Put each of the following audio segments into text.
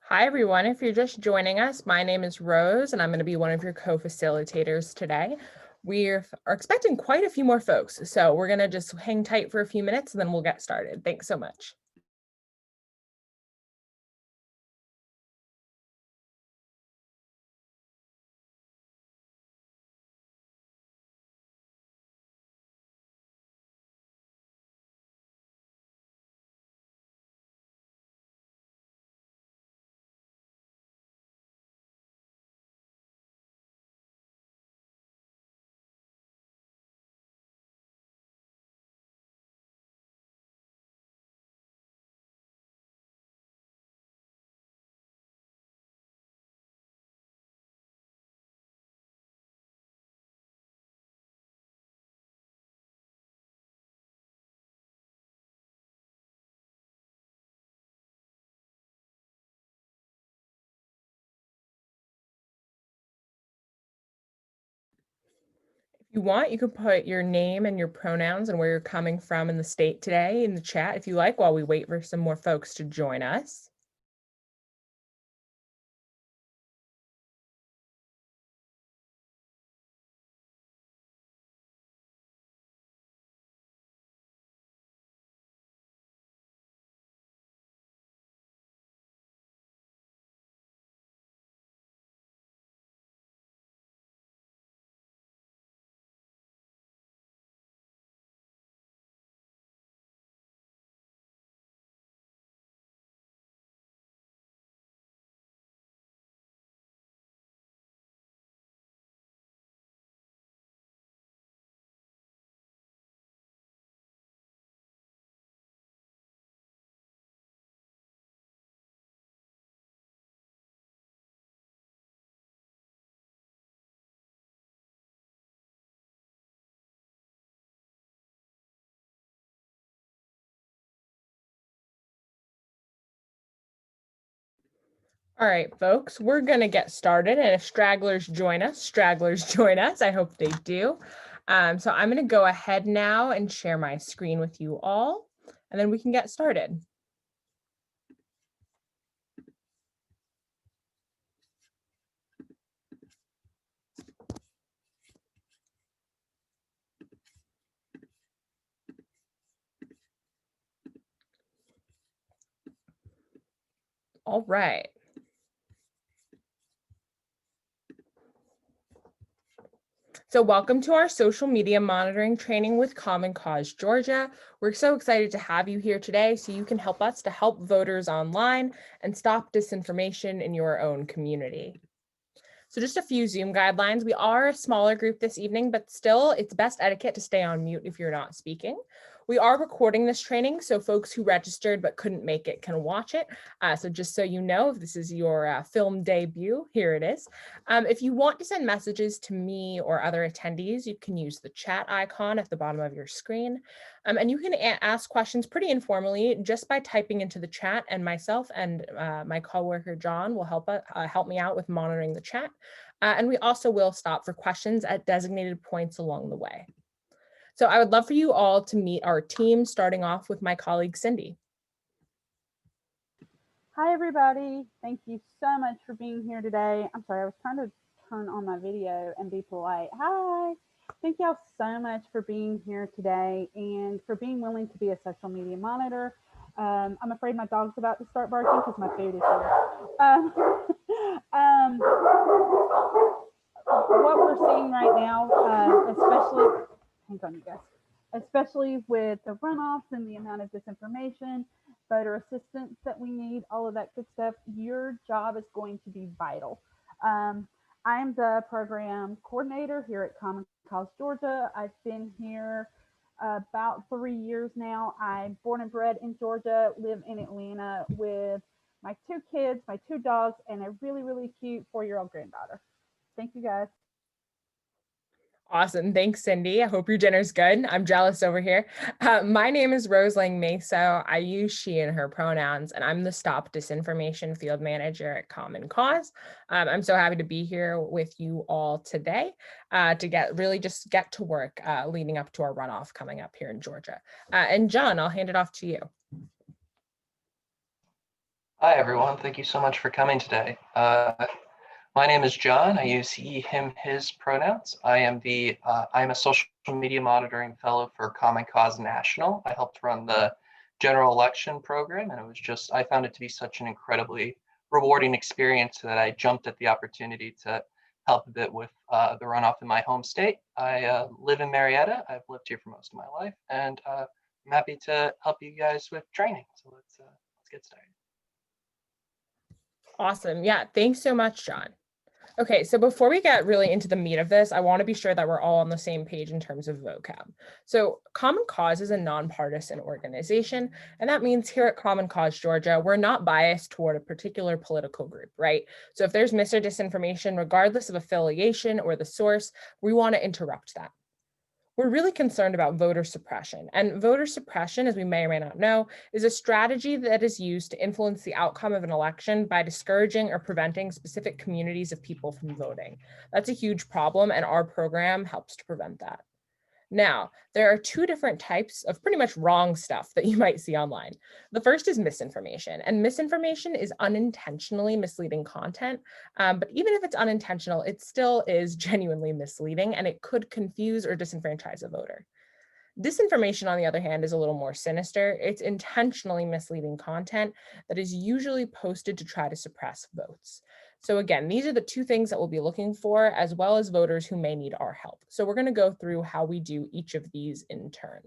Hi, everyone. If you're just joining us, my name is Rose, and I'm going to be one of your co-facilitators today. We are expecting quite a few more folks, so we're going to just hang tight for a few minutes, and then we'll get started. Thanks so much. If you want, you can put your name and your pronouns and where you're coming from in the state today in the chat if you like, while we wait for some more folks to join us. All right, folks, we're going to get started. And if stragglers join us, I hope they do. So I'm going to go ahead now and share my screen with you all, and then we can get started. All right. So welcome to our social media monitoring training with Common Cause Georgia. We're so excited to have you here today so you can help us to help voters online and stop disinformation in your own community. So just a few Zoom guidelines. We are a smaller group this evening, but still it's best etiquette to stay on mute if you're not speaking. We are recording this training, so folks who registered but couldn't make it can watch it. So just so you know, if this is your film debut, here it is. If you want to send messages to me or other attendees, you can use the chat icon at the bottom of your screen. And you can ask questions pretty informally just by typing into the chat, and myself and my coworker John will help me out with monitoring the chat. And we also will stop for questions at designated points along the way. So I would love for you all to meet our team, starting off with my colleague, Cindy. Hi, everybody. Thank you so much for being here today. I'm sorry, I was trying to turn on my video and be polite. Hi. Thank y'all so much for being here today and for being willing to be a social media monitor. I'm afraid my dog's about to start barking because my food is here. What we're seeing right now, especially with the runoffs and the amount of disinformation, voter assistance that we need, all of that good stuff, your job is going to be vital. I am the program coordinator here at Common Cause Georgia. I've been here about 3 years now. I'm born and bred in Georgia, live in Atlanta with my 2 kids, my 2 dogs, and a really, really cute 4-year-old granddaughter. Thank you, guys. Awesome. Thanks, Cindy. I hope your dinner's good. I'm jealous over here. My name is Rose Lang Meso. I use she and her pronouns, and I'm the Stop Disinformation Field Manager at Common Cause. I'm so happy to be here with you all today to get to work leading up to our runoff coming up here in Georgia. And John, I'll hand it off to you. Hi, everyone. Thank you so much for coming today. My name is John. I use he, him, his pronouns. I am a social media monitoring fellow for Common Cause National. I helped run the general election program, and I found it to be such an incredibly rewarding experience that I jumped at the opportunity to help a bit with the runoff in my home state. I live in Marietta. I've lived here for most of my life, and I'm happy to help you guys with training. So let's get started. Awesome. Yeah, thanks so much, John. Okay, so before we get really into the meat of this, I want to be sure that we're all on the same page in terms of vocab. So Common Cause is a nonpartisan organization, and that means here at Common Cause Georgia, we're not biased toward a particular political group, right? So if there's mis or disinformation, regardless of affiliation or the source, we want to interrupt that. We're really concerned about voter suppression. And voter suppression, as we may or may not know, is a strategy that is used to influence the outcome of an election by discouraging or preventing specific communities of people from voting. That's a huge problem, and our program helps to prevent that. Now, there are two different types of pretty much wrong stuff that you might see online. The first is misinformation, and misinformation is unintentionally misleading content. But even if it's unintentional, it still is genuinely misleading, and it could confuse or disenfranchise a voter. Disinformation, on the other hand, is a little more sinister. It's intentionally misleading content that is usually posted to try to suppress votes. So again, these are the two things that we'll be looking for, as well as voters who may need our help. So we're going to go through how we do each of these in turn.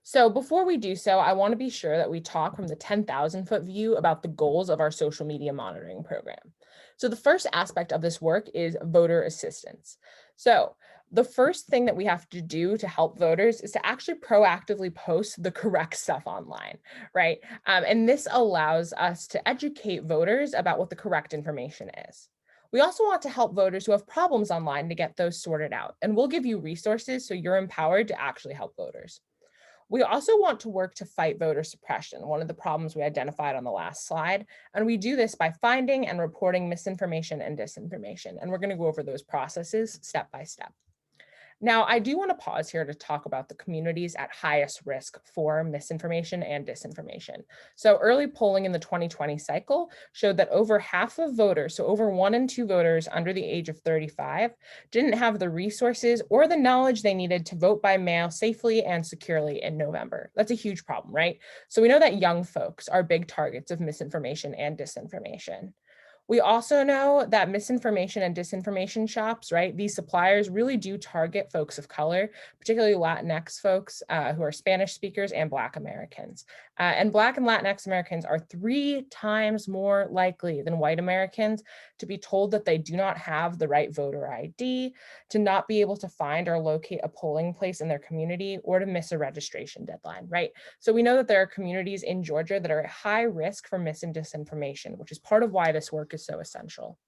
So before we do so, I want to be sure that we talk from the 10,000-foot view about the goals of our social media monitoring program. So the first aspect of this work is voter assistance. So the first thing that we have to do to help voters is to actually proactively post the correct stuff online, right? And this allows us to educate voters about what the correct information is. We also want to help voters who have problems online to get those sorted out, and we'll give you resources so you're empowered to actually help voters. We also want to work to fight voter suppression, one of the problems we identified on the last slide. And we do this by finding and reporting misinformation and disinformation. And we're going to go over those processes step by step. Now, I do want to pause here to talk about the communities at highest risk for misinformation and disinformation. So early polling in the 2020 cycle showed that over half of voters, so over 1 in 2 voters under the age of 35, didn't have the resources or the knowledge they needed to vote by mail safely and securely in November. That's a huge problem, right? So we know that young folks are big targets of misinformation and disinformation. We also know that misinformation and disinformation shops, right? These suppliers really do target folks of color, particularly Latinx folks who are Spanish speakers and Black Americans. And Black and Latinx Americans are 3 times more likely than white Americans to be told that they do not have the right voter ID, to not be able to find or locate a polling place in their community, or to miss a registration deadline, right? So we know that there are communities in Georgia that are at high risk for mis and disinformation, which is part of why this work is so essential.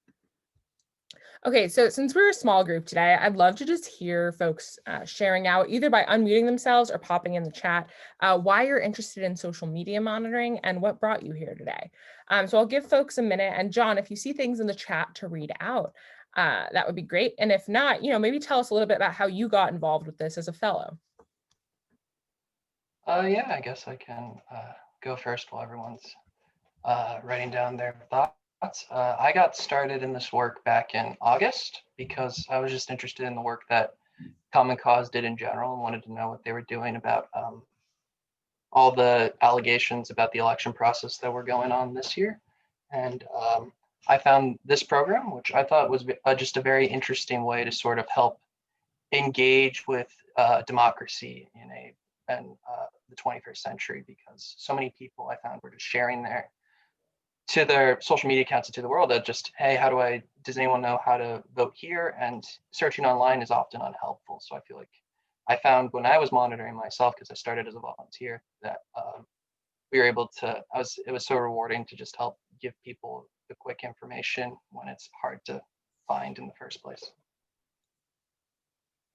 Okay, so since we're a small group today, I'd love to just hear folks sharing out, either by unmuting themselves or popping in the chat, why you're interested in social media monitoring and what brought you here today. So I'll give folks a minute. And John, if you see things in the chat to read out, that would be great. And if not, maybe tell us a little bit about how you got involved with this as a fellow. Yeah, I guess I can go first while everyone's writing down their thoughts. I got started in this work back in August because I was just interested in the work that Common Cause did in general and wanted to know what they were doing about all the allegations about the election process that were going on this year. And I found this program, which I thought was just a very interesting way to sort of help engage with democracy in the 21st century, because so many people I found were just sharing to their social media accounts and to the world that just, hey, does anyone know how to vote here? And searching online is often unhelpful. So I feel like I found when I was monitoring myself, because I started as a volunteer, that we were able to, it was so rewarding to just help give people the quick information when it's hard to find in the first place.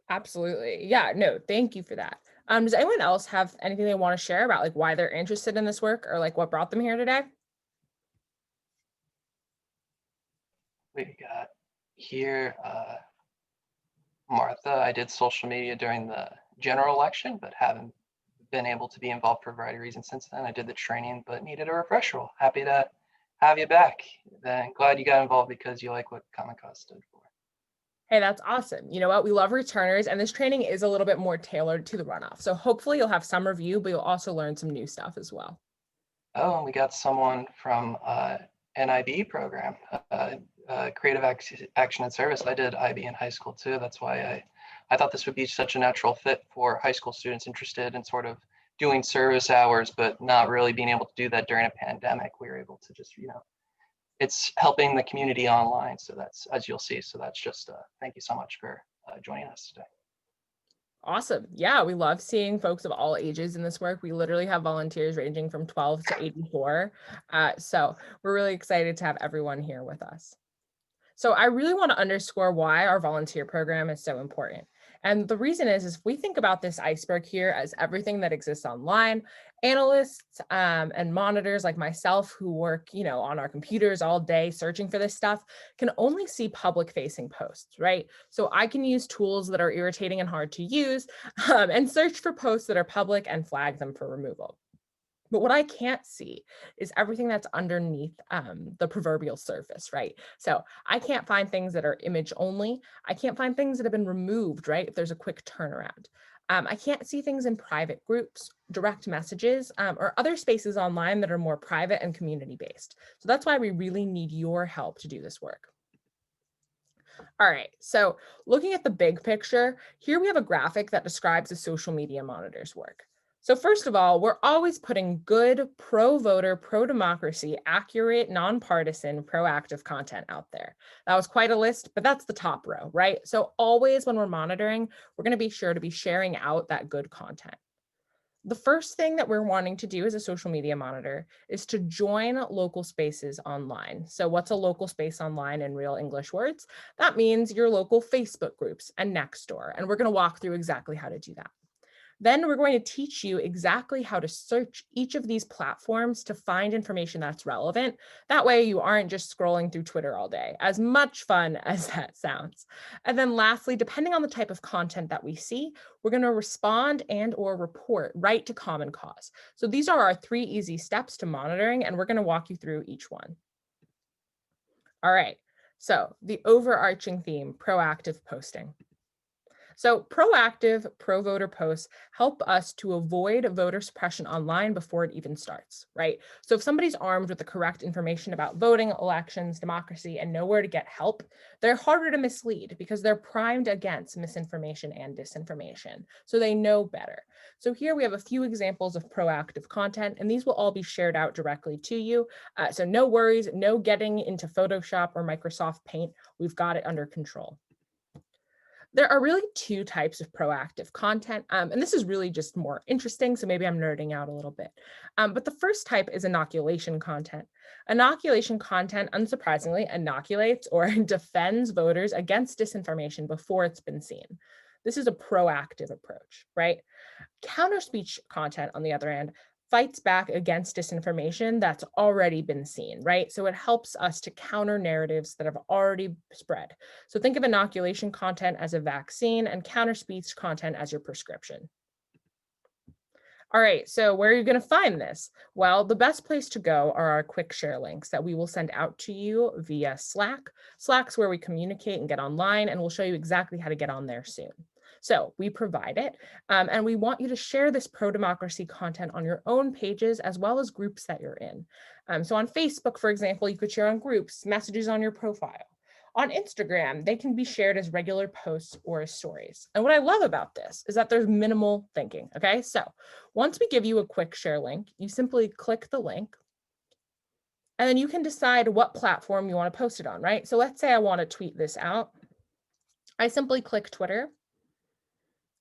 Absolutely. Yeah, no, thank you for that. Does anyone else have anything they want to share about like why they're interested in this work or like what brought them here today? We got here, Martha. I did social media during the general election, but haven't been able to be involved for a variety of reasons since then. I did the training, but needed a refresher. Happy to have you back. Then glad you got involved because you like what Common Cause stood for. Hey, that's awesome. You know what? We love returners, and this training is a little bit more tailored to the runoff. So hopefully you'll have some review, but you'll also learn some new stuff as well. Oh, and we got someone from NIB program, Creative Action and Service. I did IB in high school too. That's why I thought this would be such a natural fit for high school students interested in sort of doing service hours, but not really being able to do that during a pandemic. We were able to just, it's helping the community online. So that's, as you'll see. So that's just, thank you so much for joining us today. Awesome. Yeah, we love seeing folks of all ages in this work. We literally have volunteers ranging from 12 to 84. So we're really excited to have everyone here with us. So I really want to underscore why our volunteer program is so important. And the reason is if we think about this iceberg here as everything that exists online, analysts and monitors like myself who work, on our computers all day searching for this stuff can only see public facing posts, right? So I can use tools that are irritating and hard to use and search for posts that are public and flag them for removal. But what I can't see is everything that's underneath the proverbial surface, right? So I can't find things that are image only. I can't find things that have been removed, right? If there's a quick turnaround. I can't see things in private groups, direct messages, or other spaces online that are more private and community-based. So that's why we really need your help to do this work. All right, so looking at the big picture, here we have a graphic that describes the social media monitor's work. So first of all, we're always putting good, pro-voter, pro-democracy, accurate, nonpartisan, proactive content out there. That was quite a list, but that's the top row, right? So always when we're monitoring, we're going to be sure to be sharing out that good content. The first thing that we're wanting to do as a social media monitor is to join local spaces online. So what's a local space online in real English words? That means your local Facebook groups and Nextdoor, and we're going to walk through exactly how to do that. Then we're going to teach you exactly how to search each of these platforms to find information that's relevant. That way you aren't just scrolling through Twitter all day, as much fun as that sounds. And then lastly, depending on the type of content that we see, we're going to respond and or report right to Common Cause. So these are our 3 easy steps to monitoring, and we're going to walk you through each one. All right, so the overarching theme, proactive posting. So proactive pro-voter posts help us to avoid voter suppression online before it even starts, right? So if somebody's armed with the correct information about voting, elections, democracy, and know where to get help, they're harder to mislead because they're primed against misinformation and disinformation. So they know better. So here we have a few examples of proactive content, and these will all be shared out directly to you. So no worries, no getting into Photoshop or Microsoft Paint. We've got it under control. There are really 2 types of proactive content, and this is really just more interesting, so maybe I'm nerding out a little bit. But the first type is inoculation content. Inoculation content, unsurprisingly, inoculates or defends voters against disinformation before it's been seen. This is a proactive approach, right? Counter speech content, on the other hand, fights back against disinformation that's already been seen, right? So it helps us to counter narratives that have already spread. So think of inoculation content as a vaccine and counter speech content as your prescription. All right, so where are you going to find this? Well, the best place to go are our quick share links that we will send out to you via Slack. Slack's where we communicate and get online, and we'll show you exactly how to get on there soon. So we provide it, and we want you to share this pro-democracy content on your own pages as well as groups that you're in. So on Facebook, for example, you could share on groups, messages on your profile. On Instagram, they can be shared as regular posts or as stories. And what I love about this is that there's minimal thinking, okay? So once we give you a quick share link, you simply click the link, and then you can decide what platform you want to post it on, right? So let's say I want to tweet this out. I simply click Twitter.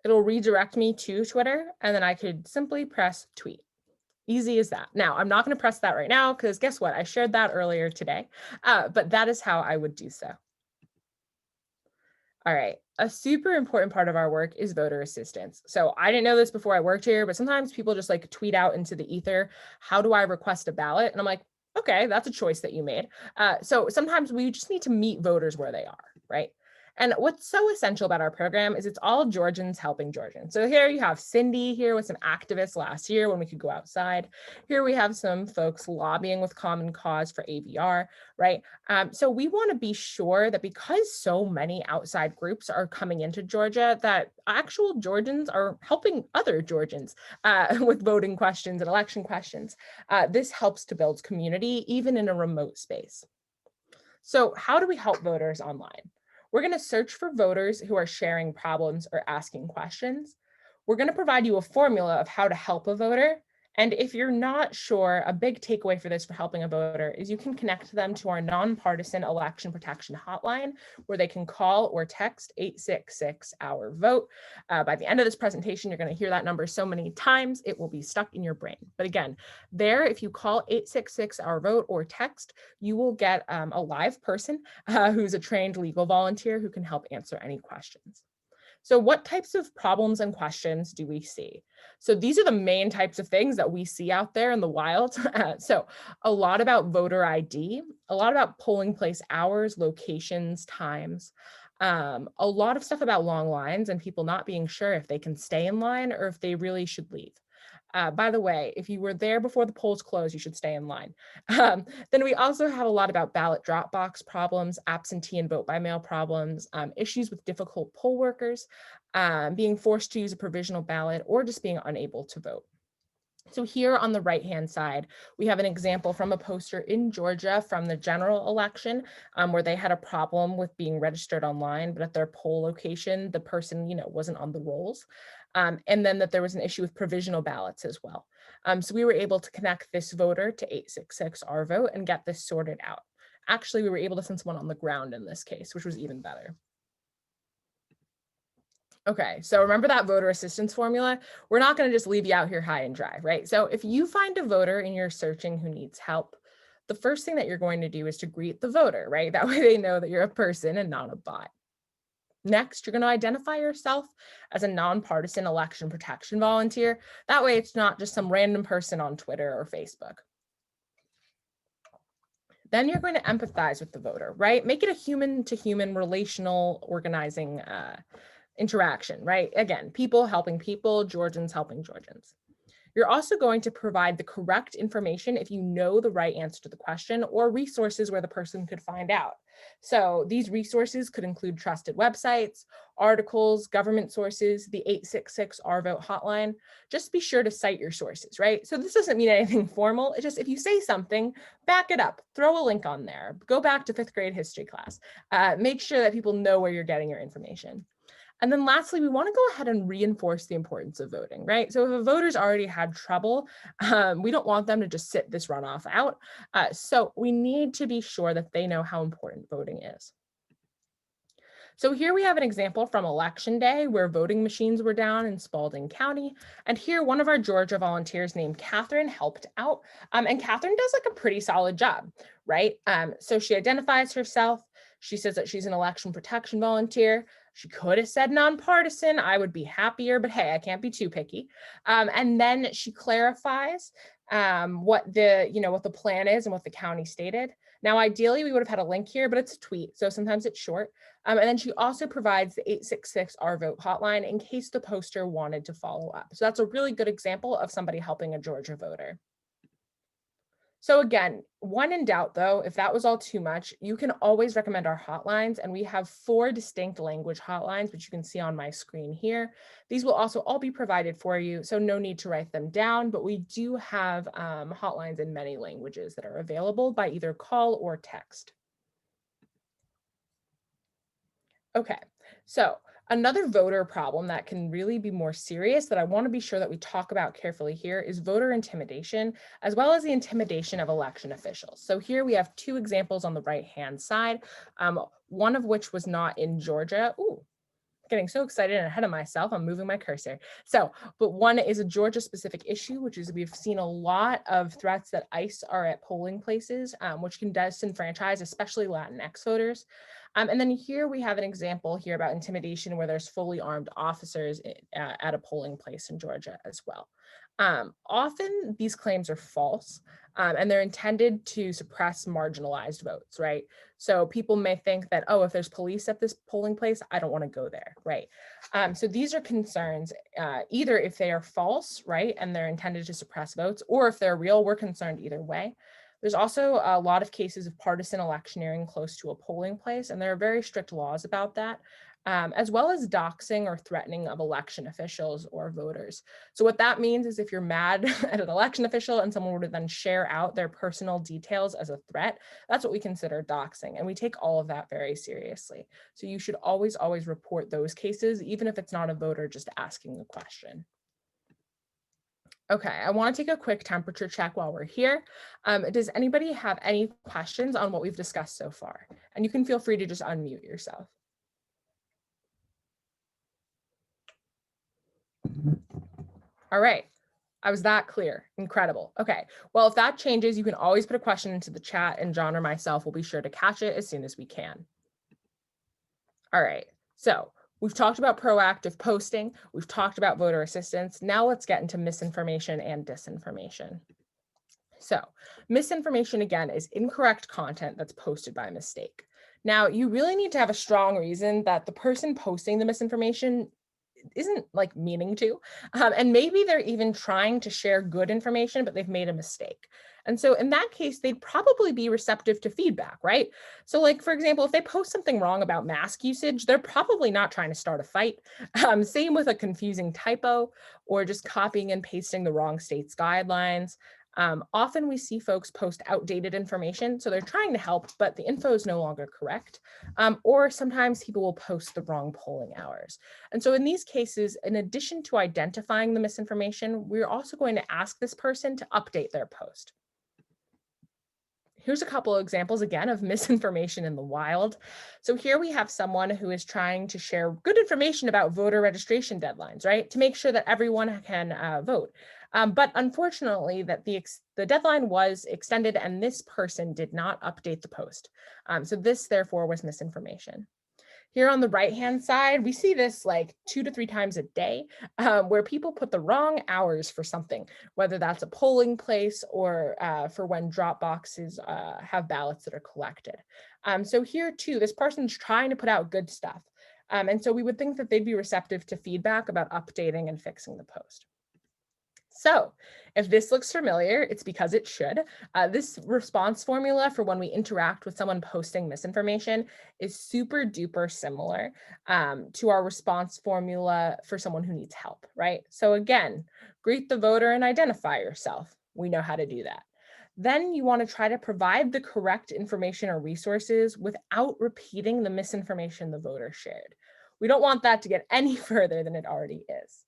It'll redirect me to Twitter, and then I could simply press tweet. Easy as that. Now, I'm not going to press that right now because guess what? I shared that earlier today, but that is how I would do so. All right, a super important part of our work is voter assistance. So I didn't know this before I worked here, but sometimes people just like tweet out into the ether, how do I request a ballot? And I'm like, okay, that's a choice that you made. So sometimes we just need to meet voters where they are, right? And what's so essential about our program is it's all Georgians helping Georgians. So here you have Cindy here with some activists last year when we could go outside. Here we have some folks lobbying with Common Cause for AVR, right? So we want to be sure that because so many outside groups are coming into Georgia, that actual Georgians are helping other Georgians with voting questions and election questions. This helps to build community, even in a remote space. So how do we help voters online? We're going to search for voters who are sharing problems or asking questions. We're going to provide you a formula of how to help a voter. And if you're not sure, a big takeaway for this for helping a voter is you can connect them to our nonpartisan election protection hotline, where they can call or text 866-OUR-VOTE. By the end of this presentation, you're going to hear that number so many times, it will be stuck in your brain. But again, there, if you call 866-OUR-VOTE or text, you will get a live person who's a trained legal volunteer who can help answer any questions. So what types of problems and questions do we see? So these are the main types of things that we see out there in the wild. So a lot about voter ID, a lot about polling place hours, locations, times, a lot of stuff about long lines and people not being sure if they can stay in line or if they really should leave. By the way, if you were there before the polls closed, you should stay in line. Then we also have a lot about ballot drop box problems, absentee and vote by mail problems, issues with difficult poll workers, being forced to use a provisional ballot, or just being unable to vote. So here on the right-hand side, we have an example from a poster in Georgia from the general election, where they had a problem with being registered online, but at their poll location, the person, wasn't on the rolls. And then that there was an issue with provisional ballots as well. So we were able to connect this voter to 866-OUR-VOTE and get this sorted out. Actually, we were able to send someone on the ground in this case, which was even better. Okay, so remember that voter assistance formula? We're not going to just leave you out here high and dry, right? So if you find a voter and you're searching who needs help, the first thing that you're going to do is to greet the voter, right? That way they know that you're a person and not a bot. Next, you're going to identify yourself as a nonpartisan election protection volunteer. That way it's not just some random person on Twitter or Facebook. Then you're going to empathize with the voter, right? Make it a human-to-human relational organizing interaction, right? Again, people helping people, Georgians helping Georgians. You're also going to provide the correct information if you know the right answer to the question, or resources where the person could find out. So these resources could include trusted websites, articles, government sources, the 866-OUR-VOTE hotline. Just be sure to cite your sources, right? So this doesn't mean anything formal. It's just if you say something, back it up, throw a link on there, go back to 5th grade history class. Make sure that people know where you're getting your information. And then lastly, we want to go ahead and reinforce the importance of voting, right? So if a voter's already had trouble, we don't want them to just sit this runoff out. So we need to be sure that they know how important voting is. So here we have an example from Election Day where voting machines were down in Spalding County. And here one of our Georgia volunteers named Catherine helped out. And Catherine does like a pretty solid job, right? So she identifies herself. She says that she's an election protection volunteer. She could have said nonpartisan. I would be happier, but hey, I can't be too picky. And then she clarifies what the plan is and what the county stated. Now, ideally, we would have had a link here, but it's a tweet, so sometimes it's short. And then she also provides the 866-OUR-VOTE hotline in case the poster wanted to follow up. So that's a really good example of somebody helping a Georgia voter. So again, when in doubt though, if that was all too much, you can always recommend our hotlines, and we have 4 distinct language hotlines, which you can see on my screen here. These will also all be provided for you, so no need to write them down, but we do have hotlines in many languages that are available by either call or text. Okay, so another voter problem that can really be more serious that I want to be sure that we talk about carefully here is voter intimidation, as well as the intimidation of election officials. So here we have 2 examples on the right-hand side, one of which was not in Georgia. Ooh, getting so excited and ahead of myself, I'm moving my cursor. But one is a Georgia specific issue, which is we've seen a lot of threats that ICE are at polling places, which can disenfranchise, especially Latinx voters. And then here we have an example here about intimidation where there's fully armed officers at a polling place in Georgia as well. Often these claims are false, and they're intended to suppress marginalized votes, right? So people may think that, oh, if there's police at this polling place, I don't want to go there, right? So these are concerns, either if they are false, right, and they're intended to suppress votes, or if they're real, we're concerned either way. There's also a lot of cases of partisan electioneering close to a polling place, and there are very strict laws about that, as well as doxing or threatening of election officials or voters. So what that means is if you're mad at an election official and someone were to then share out their personal details as a threat, that's what we consider doxing. And we take all of that very seriously. So you should always, always report those cases, even if it's not a voter just asking the question. Okay, I want to take a quick temperature check while we're here. Does anybody have any questions on what we've discussed so far? And you can feel free to just unmute yourself. All right. I was that clear. Incredible. Okay. Well, if that changes, you can always put a question into the chat and John or myself will be sure to catch it as soon as we can. All right. So we've talked about proactive posting. We've talked about voter assistance. Now let's get into misinformation and disinformation. So misinformation, again, is incorrect content that's posted by mistake. Now, you really need to have a strong reason that the person posting the misinformation isn't like meaning to. And maybe they're even trying to share good information, but they've made a mistake. And so in that case, they'd probably be receptive to feedback, right? So like, for example, if they post something wrong about mask usage, they're probably not trying to start a fight. Same with a confusing typo or just copying and pasting the wrong state's guidelines. Often we see folks post outdated information, so they're trying to help, but the info is no longer correct. Or sometimes people will post the wrong polling hours. And so in these cases, in addition to identifying the misinformation, we're also going to ask this person to update their post. Here's a couple of examples again of misinformation in the wild. So here we have someone who is trying to share good information about voter registration deadlines, right? To make sure that everyone can vote. But unfortunately, that the deadline was extended and this person did not update the post. So this therefore was misinformation. Here on the right-hand side, we see this like 2 to 3 times a day, where people put the wrong hours for something, whether that's a polling place or for when drop boxes have ballots that are collected. So here too, this person's trying to put out good stuff. And so we would think that they'd be receptive to feedback about updating and fixing the post. So if this looks familiar, it's because it should. This response formula for when we interact with someone posting misinformation is super duper similar to our response formula for someone who needs help, right? So again, greet the voter and identify yourself. We know how to do that. Then you want to try to provide the correct information or resources without repeating the misinformation the voter shared. We don't want that to get any further than it already is.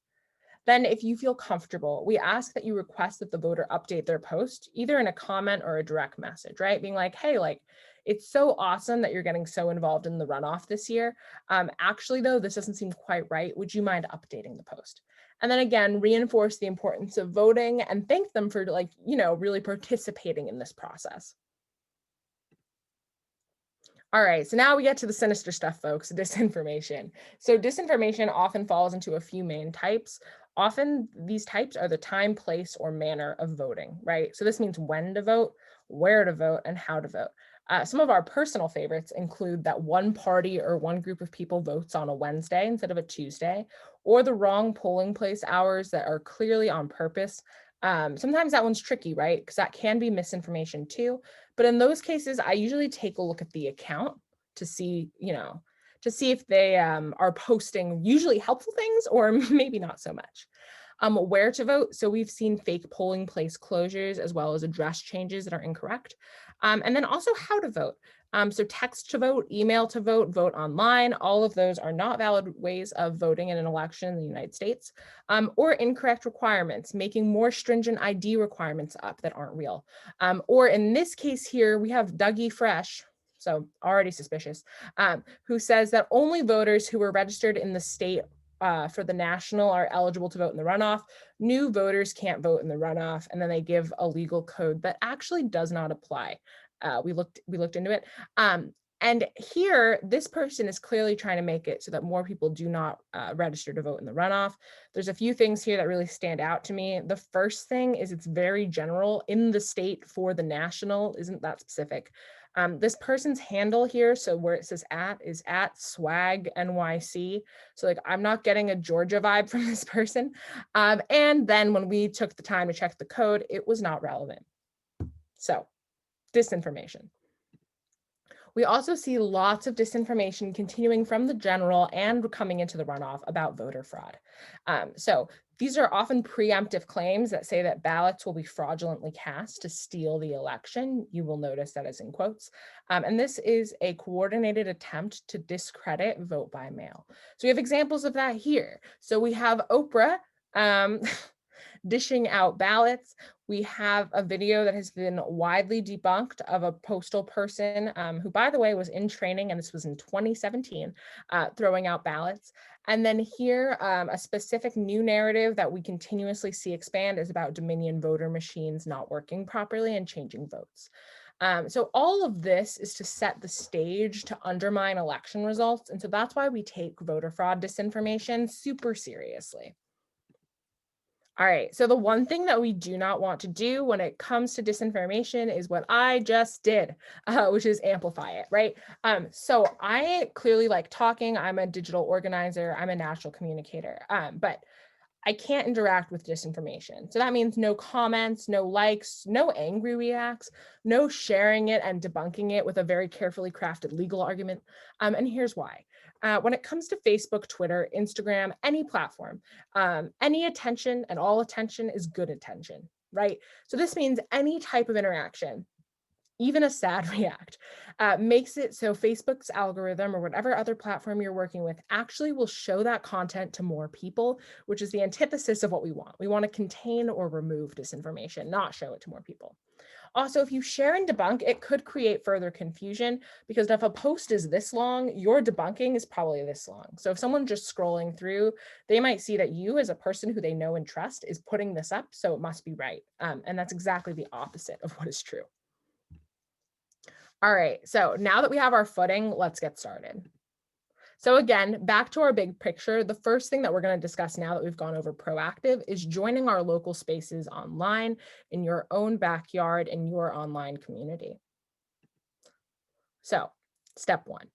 Then if you feel comfortable, we ask that you request that the voter update their post, either in a comment or a direct message, right? Being like, hey, like, it's so awesome that you're getting so involved in the runoff this year. Actually, though, this doesn't seem quite right. Would you mind updating the post? And then again, reinforce the importance of voting and thank them for like, really participating in this process. All right, so now we get to the sinister stuff, folks, disinformation. So disinformation often falls into a few main types. Often these types are the time, place, or manner of voting, right? So this means when to vote, where to vote, and how to vote. Some of our personal favorites include that one party or one group of people votes on a Wednesday instead of a Tuesday, or the wrong polling place hours that are clearly on purpose. Sometimes that one's tricky, right? Because that can be misinformation too. But in those cases, I usually take a look at the account to see, if they are posting usually helpful things or maybe not so much. Where to vote. So we've seen fake polling place closures as well as address changes that are incorrect. And then also how to vote. So text to vote, email to vote, vote online, all of those are not valid ways of voting in an election in the United States, or incorrect requirements, making more stringent ID requirements up that aren't real. Or in this case here, we have Dougie Fresh, so already suspicious, who says that only voters who were registered in the state for the national are eligible to vote in the runoff. New voters can't vote in the runoff, and then they give a legal code that actually does not apply. We looked into it. And here, this person is clearly trying to make it so that more people do not register to vote in the runoff. There's a few things here that really stand out to me. The first thing is it's very general in the state for the national, isn't that specific. This person's handle here, so where it says at, is at swag NYC. So like, I'm not getting a Georgia vibe from this person. And then when we took the time to check the code, it was not relevant. So disinformation. We also see lots of disinformation continuing from the general and coming into the runoff about voter fraud. So these are often preemptive claims that say that ballots will be fraudulently cast to steal the election. You will notice that is in quotes. And this is a coordinated attempt to discredit vote by mail. So we have examples of that here. So we have Oprah dishing out ballots. We have a video that has been widely debunked of a postal person who, by the way, was in training, and this was in 2017, throwing out ballots. And then here, a specific new narrative that we continuously see expand is about Dominion voter machines not working properly and changing votes. So all of this is to set the stage to undermine election results. And so that's why we take voter fraud disinformation super seriously. All right, so the one thing that we do not want to do when it comes to disinformation is what I just did, which is amplify it, right? So I clearly like talking. I'm a digital organizer. I'm a natural communicator, but I can't interact with disinformation. So that means no comments, no likes, no angry reacts, no sharing it and debunking it with a very carefully crafted legal argument. And here's why. When it comes to Facebook, Twitter, Instagram, any platform, any attention and all attention is good attention, right? So this means any type of interaction, even a sad react, makes it so Facebook's algorithm or whatever other platform you're working with actually will show that content to more people, which is the antithesis of what we want. We want to contain or remove disinformation, not show it to more people. Also, if you share and debunk, it could create further confusion because if a post is this long, your debunking is probably this long. So if someone's just scrolling through, they might see that you as a person who they know and trust is putting this up, so it must be right. And that's exactly the opposite of what is true. All right, so now that we have our footing, let's get started. So again, back to our big picture, the first thing that we're going to discuss now that we've gone over proactive is joining our local spaces online in your own backyard in your online community. So step one.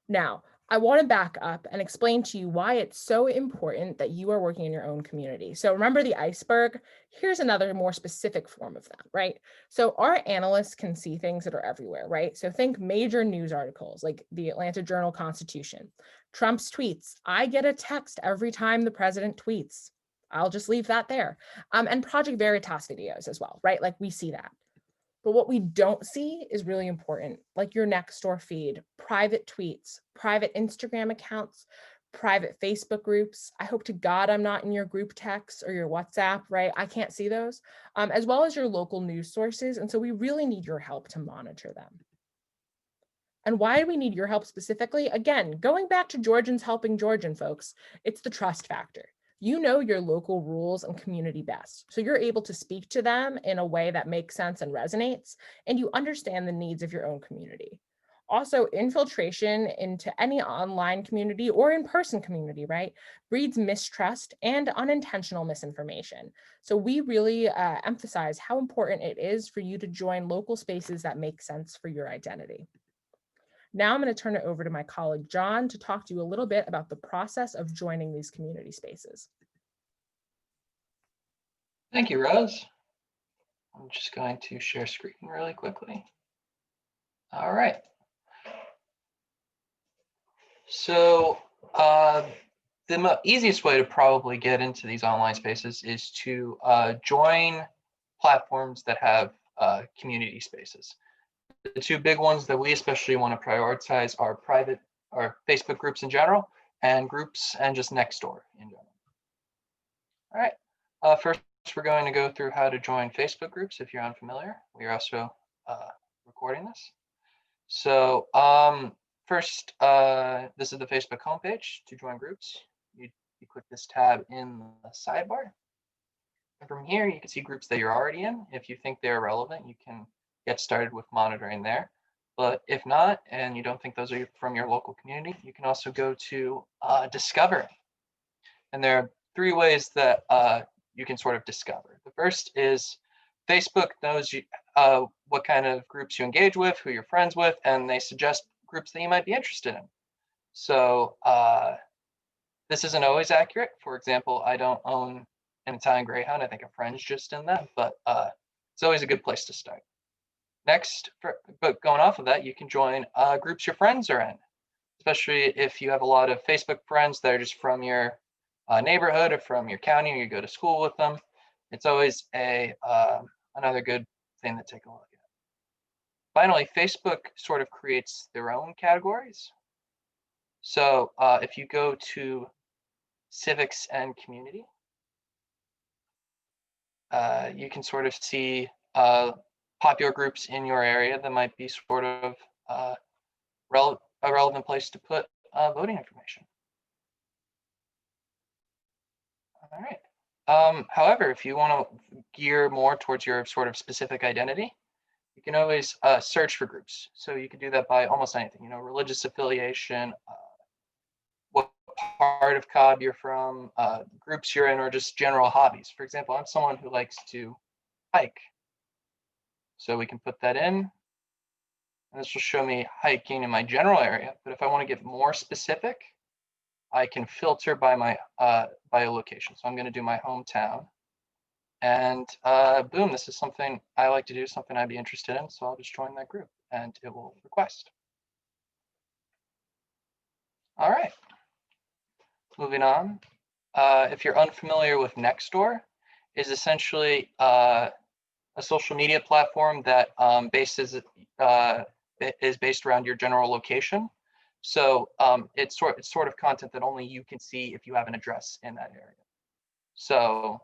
Now, I want to back up and explain to you why it's so important that you are working in your own community. So remember the iceberg? Here's another more specific form of that, right? So our analysts can see things that are everywhere, right? So think major news articles like the Atlanta Journal-Constitution, Trump's tweets. I get a text every time the president tweets. I'll just leave that there. And Project Veritas videos as well, right? Like we see that. But what we don't see is really important, like your Nextdoor feed, private tweets, private Instagram accounts, private Facebook groups. I hope to God I'm not in your group text or your WhatsApp, right? I can't see those, as well as your local news sources. And so we really need your help to monitor them. And why do we need your help specifically? Again, going back to Georgians helping Georgian folks, it's the trust factor. You know your local rules and community best. So you're able to speak to them in a way that makes sense and resonates, and you understand the needs of your own community. Also, infiltration into any online community or in-person community, right, breeds mistrust and unintentional misinformation. So we really emphasize how important it is for you to join local spaces that make sense for your identity. Now I'm going to turn it over to my colleague, John, to talk to you a little bit about the process of joining these community spaces. Thank you, Rose. I'm just going to share screen really quickly. All right. So the easiest way to probably get into these online spaces is to join platforms that have community spaces. The two big ones that we especially want to prioritize are Facebook groups in general, and groups and just Nextdoor in general. All right. First, we're going to go through how to join Facebook groups if you're unfamiliar. We are also recording this. So first, this is the Facebook homepage to join groups. You click this tab in the sidebar. And from here, you can see groups that you're already in. If you think they're relevant, you can get started with monitoring there. But if not, and you don't think those are from your local community, you can also go to Discover. And there are 3 ways that you can sort of discover. The first is Facebook knows you, what kind of groups you engage with, who you're friends with, and they suggest groups that you might be interested in. So this isn't always accurate. For example, I don't own an Italian Greyhound. I think a friend's just in that, but it's always a good place to start. Next, but going off of that, you can join groups your friends are in, especially if you have a lot of Facebook friends that are just from your neighborhood or from your county, or you go to school with them. It's always another good thing to take a look at. Finally, Facebook sort of creates their own categories. So if you go to civics and community, you can sort of see popular groups in your area that might be sort of a relevant place to put voting information. All right. However, if you want to gear more towards your sort of specific identity, you can always search for groups. So you can do that by almost anything, you know, religious affiliation, what part of COB you're from, groups you're in, or just general hobbies. For example, I'm someone who likes to hike. So we can put that in, and this will show me hiking in my general area. But if I want to get more specific, I can filter by my by a location. So I'm going to do my hometown, and boom, this is something I like to do, something I'd be interested in. So I'll just join that group, and it will request. All right, moving on. If you're unfamiliar with Nextdoor, is essentially a social media platform that is based around your general location. So it's sort of content that only you can see if you have an address in that area. So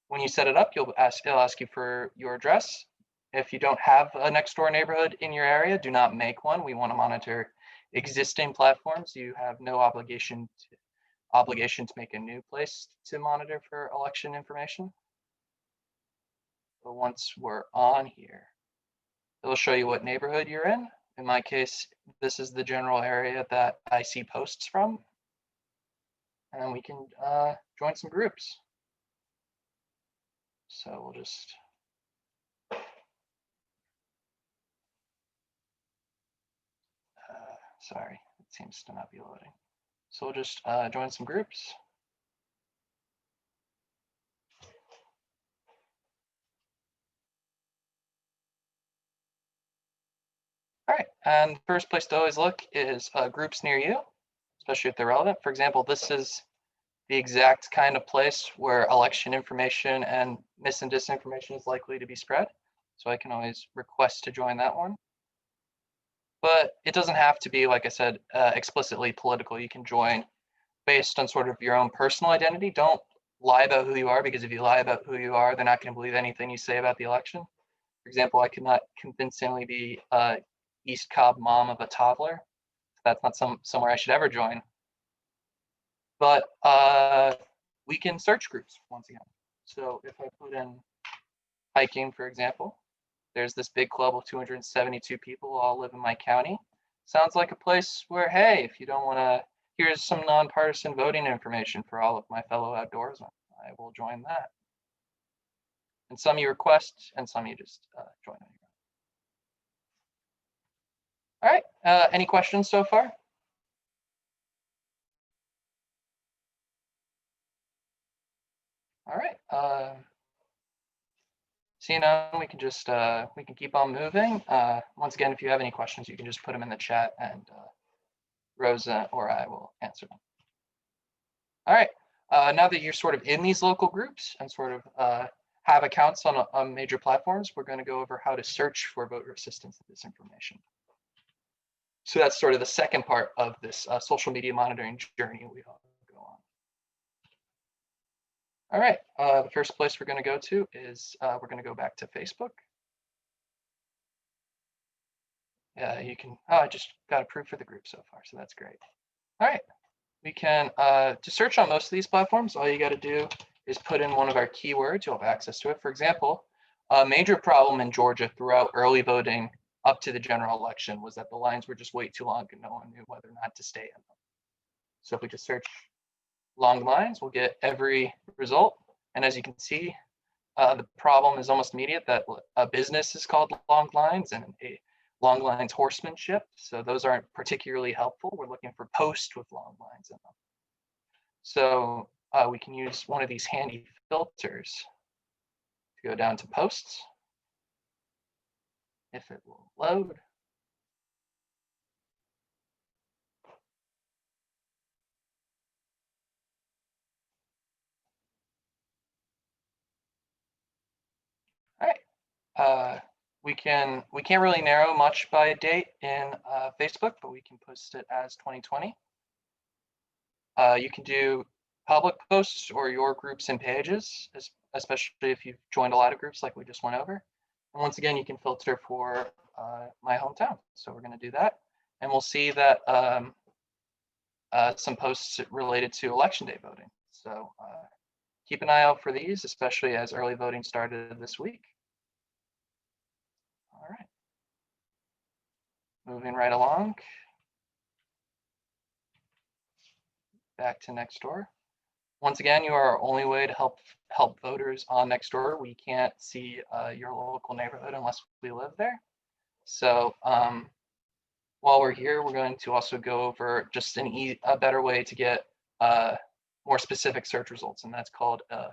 when you set it up, it'll ask you for your address. If you don't have a next door neighborhood in your area, do not make one. We want to monitor existing platforms. You have no obligation to make a new place to monitor for election information. But once we're on here, it'll show you what neighborhood you're in. In my case, this is the general area that I see posts from. And then we can join some groups. So we'll just sorry, it seems to not be loading. So we'll just join some groups. All right, and the first place to always look is groups near you, especially if they're relevant. For example, this is the exact kind of place where election information and mis and disinformation is likely to be spread. So I can always request to join that one. But it doesn't have to be, like I said, explicitly political. You can join based on sort of your own personal identity. Don't lie about who you are, because if you lie about who you are, they're not going to believe anything you say about the election. For example, I could not convincingly be East Cobb mom of a toddler. That's not somewhere I should ever join. But we can search groups once again. So if I put in hiking, for example, there's this big club of 272 people all live in my county. Sounds like a place where, hey, if you don't want to, here's some nonpartisan voting information for all of my fellow outdoorsmen. I will join that. And some you request, and some you just join on your own. All right, any questions so far? All right. Seeing none, we can just we can keep on moving. Once again, if you have any questions, you can just put them in the chat, and Rosa or I will answer them. All right. Now that you're sort of in these local groups and sort of have accounts on major platforms, we're going to go over how to search for voter assistance and disinformation. So that's sort of the second part of this social media monitoring journey we all go on. All right, the first place we're going to go to is we're going to go back to Facebook. You can, I just got approved for the group so far, so that's great. All right, we can, to search on most of these platforms, all you got to do is put in one of our keywords. You'll have access to it. For example, a major problem in Georgia throughout early voting up to the general election was that the lines were just way too long and no one knew whether or not to stay in them. So if we just search long lines, we'll get every result. And as you can see, the problem is almost immediate that a business is called long lines and a long lines horsemanship. So those aren't particularly helpful. We're looking for posts with long lines in them. So we can use one of these handy filters to go down to posts, if it will load. All right. We can't really narrow much by date in Facebook, but we can post it as 2020. You can do public posts or your groups and pages, especially if you've joined a lot of groups like we just went over. And once again, you can filter for my hometown. So we're going to do that. And we'll see that some posts related to election day voting. So keep an eye out for these, especially as early voting started this week. All right. Moving right along. Back to Nextdoor. Once again, you are our only way to help voters on Nextdoor. We can't see your local neighborhood unless we live there. So while we're here, we're going to also go over just a better way to get more specific search results, and that's called a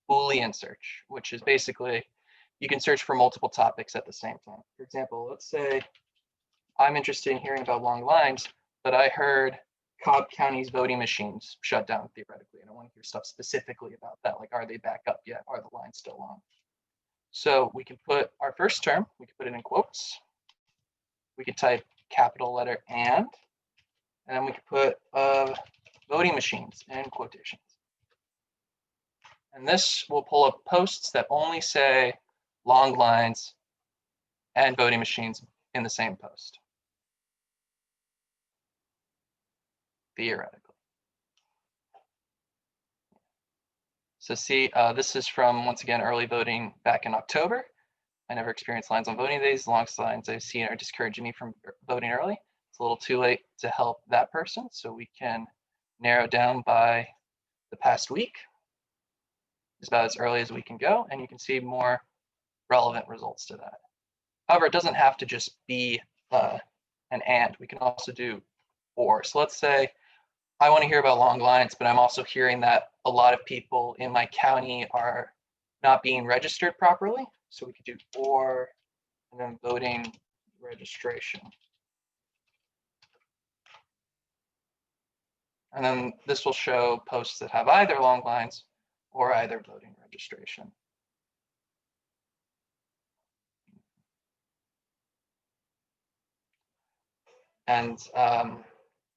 Boolean search, which is basically you can search for multiple topics at the same time. For example, let's say I'm interested in hearing about long lines, but I heard Cobb County's voting machines shut down theoretically, and I want to hear stuff specifically about that, like are they back up yet? Are the lines still long? So we can put our first term, we can put it in quotes. We could type capital letter and then we could put voting machines in quotations. And this will pull up posts that only say long lines and voting machines in the same post. Theoretically. So see, this is from, once again, early voting back in October. I never experienced lines on voting days. The longest lines I've seen are discouraging me from voting early. It's a little too late to help that person, so we can narrow down by the past week. It's about as early as we can go, and you can see more relevant results to that. However, it doesn't have to just be an and. We can also do or. So let's say I want to hear about long lines, but I'm also hearing that a lot of people in my county are not being registered properly. So we could do or and then voting registration. And then this will show posts that have either long lines or either voting registration. And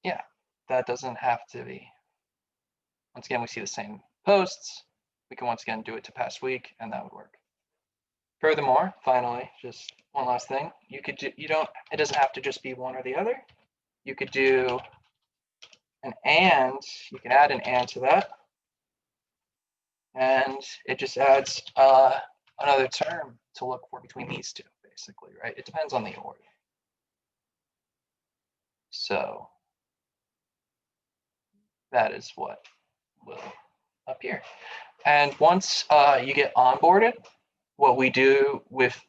yeah, that doesn't have to be. Once again, we see the same posts. We can once again do it to past week, and that would work. Furthermore, finally, just one last thing. You could do, it doesn't have to just be one or the other. You could do an and, you can add an and to that. And it just adds another term to look for between these two, basically, right? It depends on the order. So that is what will appear. And once you get onboarded, what we do with,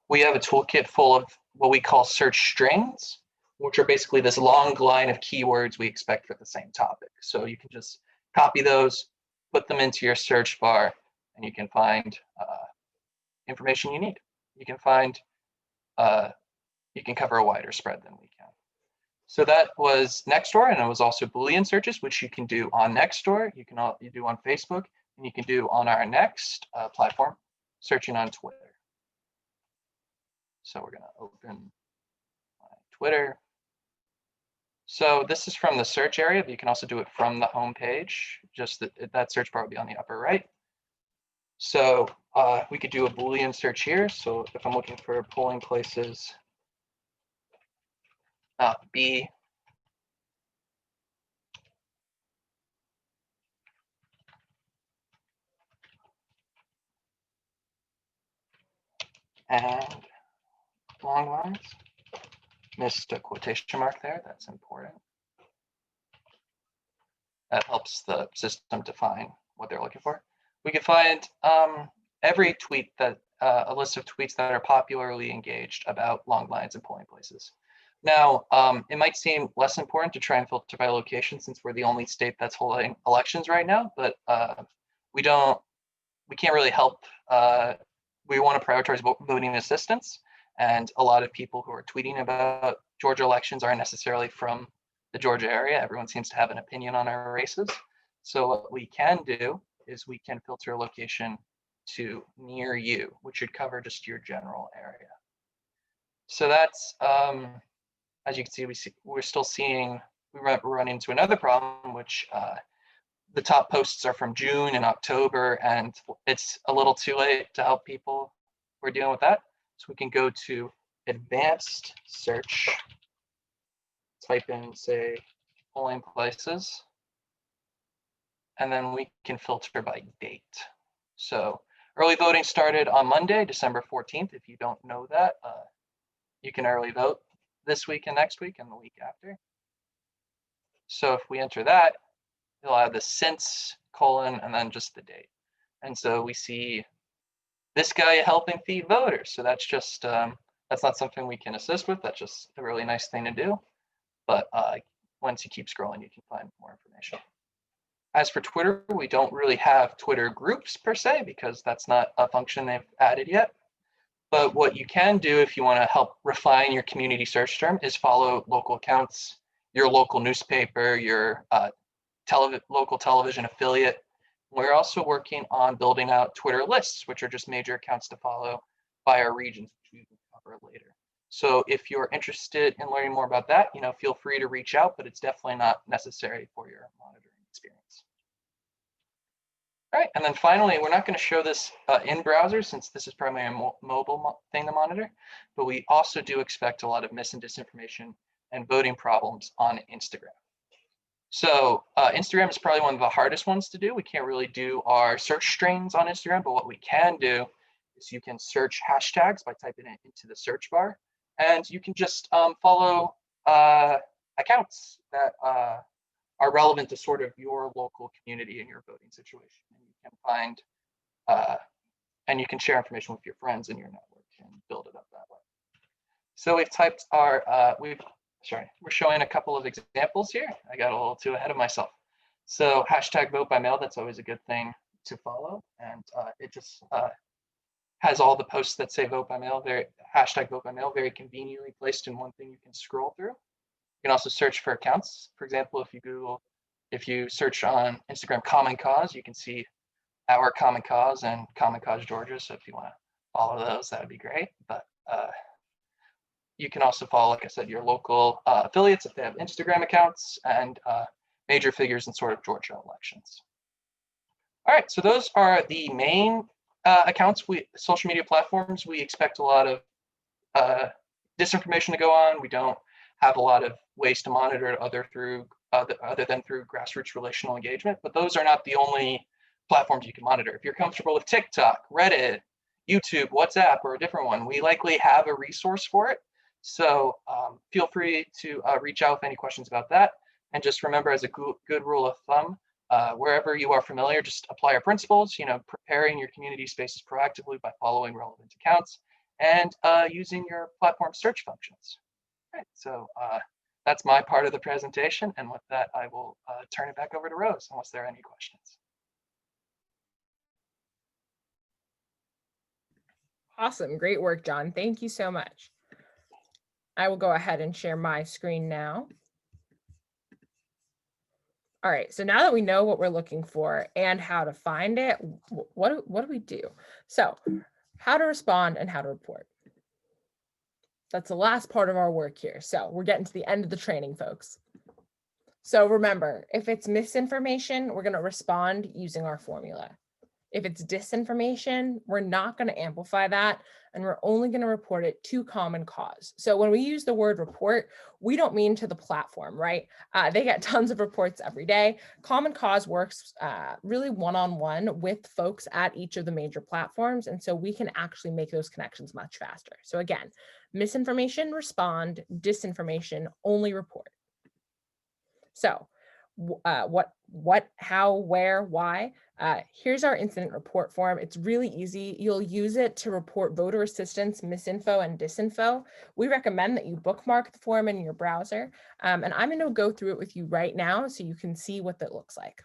we have a toolkit full of what we call search strings, which are basically this long line of keywords we expect for the same topic. So you can just copy those, put them into your search bar, and you can find information you need. You can find, you can cover a wider spread than we can. So that was Nextdoor, and it was also Boolean searches, which you can do on Nextdoor, you do on Facebook, and you can do on our next platform, searching on Twitter. So we're going to open Twitter. So this is from the search area, but you can also do it from the home page. Just that search bar will be on the upper right. So we could do a Boolean search here. So if I'm looking for polling places B, and long lines. Missed a quotation mark there, that's important. That helps the system define what they're looking for. We can find every tweet that, a list of tweets that are popularly engaged about long lines and polling places. Now, it might seem less important to try and filter by location since we're the only state that's holding elections right now, but we can't really help. We want to prioritize voting assistance, and a lot of people who are tweeting about Georgia elections aren't necessarily from the Georgia area. Everyone seems to have an opinion on our races. So what we can do is we can filter a location to near you, which should cover just your general area. So that's, as you can see, we're still seeing, we run into another problem, which the top posts are from June and October, and it's a little too late to help people who are dealing with that. So we can go to advanced search, type in, say, polling places, and then we can filter by date. So early voting started on Monday, December 14th. If you don't know that, you can early vote this week and next week and the week after. So if we enter that, it'll have the since, colon, and then just the date. And so we see this guy helping feed voters. So that's just, that's not something we can assist with. That's just a really nice thing to do. But once you keep scrolling, you can find more information. As for Twitter, we don't really have Twitter groups per se, because that's not a function they've added yet. But what you can do if you want to help refine your community search term is follow local accounts, your local newspaper, your local television affiliate. We're also working on building out Twitter lists, which are just major accounts to follow by our regions, which we can cover later. So if you're interested in learning more about that, feel free to reach out, but it's definitely not necessary for your monitoring experience. All right, and then finally, we're not going to show this in browser since this is primarily a mobile thing to monitor, but we also do expect a lot of mis and disinformation and voting problems on Instagram. So Instagram is probably one of the hardest ones to do. We can't really do our search strings on Instagram, but what we can do is you can search hashtags by typing it into the search bar, and you can just follow accounts that are relevant to sort of your local community and your voting situation. And you can find, and you can share information with your friends in your network and build it up that way. So we've typed our, we're showing a couple of examples here. I got a little too ahead of myself. So hashtag vote by mail, that's always a good thing to follow. And it just has all the posts that say vote by mail, hashtag vote by mail, very conveniently placed in one thing you can scroll through. You can also search for accounts. For example, if you search on Instagram Common Cause, you can see our Common Cause and Common Cause Georgia. So if you want to follow those, that would be great. But you can also follow, like I said, your local affiliates if they have Instagram accounts, and major figures in sort of Georgia elections. All right, so those are the main accounts, social media platforms. We expect a lot of disinformation to go on. We don't have a lot of ways to monitor it other than through grassroots relational engagement, but those are not the only platforms you can monitor. If you're comfortable with TikTok, Reddit, YouTube, WhatsApp, or a different one, we likely have a resource for it. So feel free to reach out with any questions about that. And just remember, as a good rule of thumb, wherever you are familiar, just apply our principles, preparing your community spaces proactively by following relevant accounts and using your platform search functions. All right, so that's my part of the presentation. And with that, I will turn it back over to Rose, unless there are any questions. Awesome. Great work, John. Thank you so much. I will go ahead and share my screen now. All right, so now that we know what we're looking for and how to find it, what do we do? So how to respond and how to report. That's the last part of our work here. So we're getting to the end of the training, folks. So remember, if it's misinformation, we're going to respond using our formula. If it's disinformation, we're not going to amplify that, and we're only going to report it to Common Cause. So when we use the word report, we don't mean to the platform, right? They get tons of reports every day. Common Cause works really one-on-one with folks at each of the major platforms, and so we can actually make those connections much faster. So again, misinformation, respond; disinformation, only report. So what, how, where, why? Here's our incident report form. It's really easy. You'll use it to report voter assistance, misinfo, and disinfo. We recommend that you bookmark the form in your browser. And I'm going to go through it with you right now so you can see what that looks like.